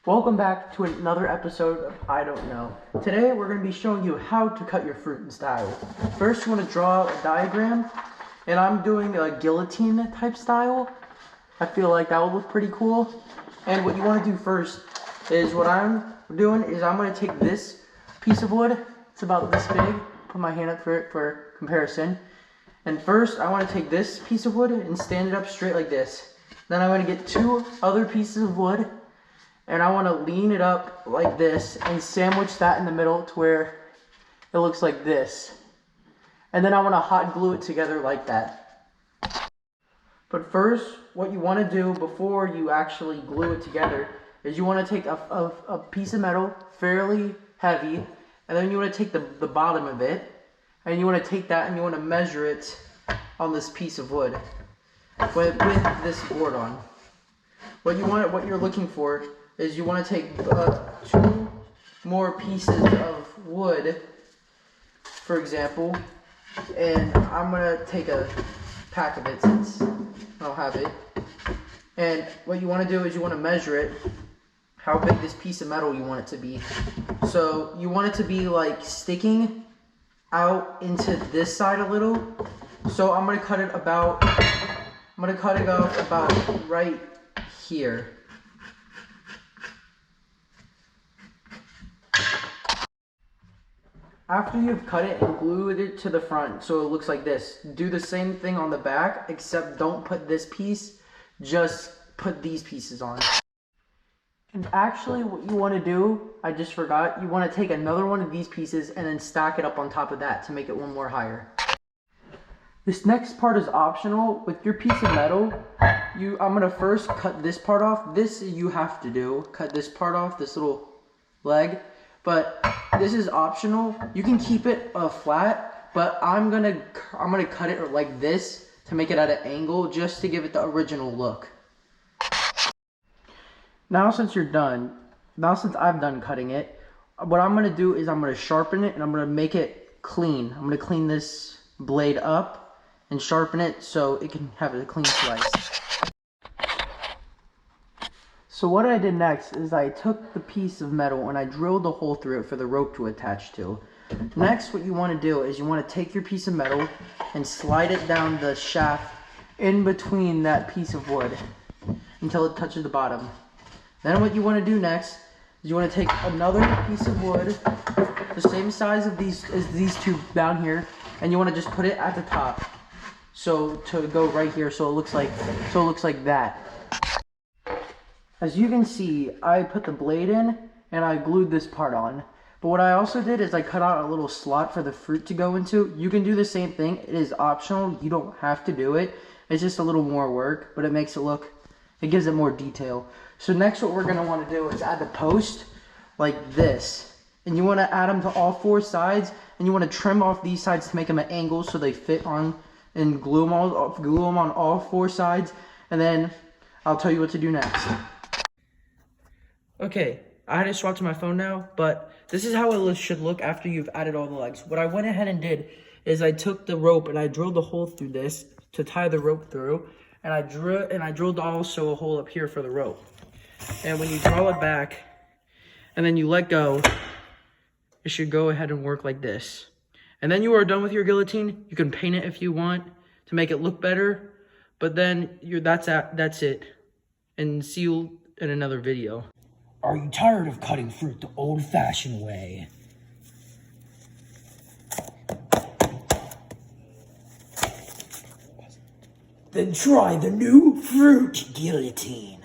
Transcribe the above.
Welcome back to another episode of I Don't Know. Today we're going to be showing you how to cut your fruit in style. First you want to draw a diagram, and I'm doing a guillotine type style. I feel like that would look pretty cool. And what you want to do first is I'm going to take this piece of wood. It's about this big. Put my hand up for it for comparison. And first I want to take this piece of wood and stand it up straight like this. Then I'm going to get two other pieces of wood, and I want to lean it up like this and sandwich that in the middle to where it looks like this. And then I want to hot glue it together like that. But first, what you want to do before you actually glue it together is you want to take a piece of metal, fairly heavy, and then you want to take the bottom of it, and you want to take that and you want to measure it on this piece of wood with this board on. What you're looking for is you want to take two more pieces of wood, for example, and I'm going to take a pack of it since I don't have it. And what you want to do is you want to measure it, how big this piece of metal you want it to be. So you want it to be like sticking out into this side a little. So I'm going to cut it off about right here. After you've cut it and glued it to the front so it looks like this, do the same thing on the back, except don't put this piece, just put these pieces on. And actually what you want to do, I just forgot, you want to take another one of these pieces and then stack it up on top of that to make it one more higher. This next part is optional. With your piece of metal, I'm going to first cut this part off. This you have to do, cut this part off, this little leg. But this is optional. You can keep it flat, but I'm gonna cut it like this to make it at an angle, just to give it the original look. Now since I've done cutting it, what I'm gonna do is I'm gonna sharpen it and I'm gonna make it clean. I'm gonna clean this blade up and sharpen it so it can have a clean slice. So what I did next is I took the piece of metal and I drilled a hole through it for the rope to attach to. Next, what you want to do is you want to take your piece of metal and slide it down the shaft in between that piece of wood until it touches the bottom. Then what you want to do next is you want to take another piece of wood, the same size as these two down here, and you want to just put it at the top. So to go right here, so it looks like that. As you can see, I put the blade in and I glued this part on. But what I also did is I cut out a little slot for the fruit to go into. You can do the same thing. It is optional. You don't have to do it. It's just a little more work, but it makes it gives it more detail. So next what we're going to want to do is add the post like this. And you want to add them to all four sides, and you want to trim off these sides to make them at angles so they fit on, and glue them on all four sides. And then I'll tell you what to do next. Okay, I had to swap to my phone now, but this is how it should look after you've added all the legs. What I went ahead and did is I took the rope and I drilled a hole through this to tie the rope through, and I drilled also a hole up here for the rope. And when you draw it back and then you let go, it should go ahead and work like this. And then you are done with your guillotine. You can paint it if you want to make it look better, but then that's it. And see you in another video. Are you tired of cutting fruit the old-fashioned way? Then try the new fruit guillotine.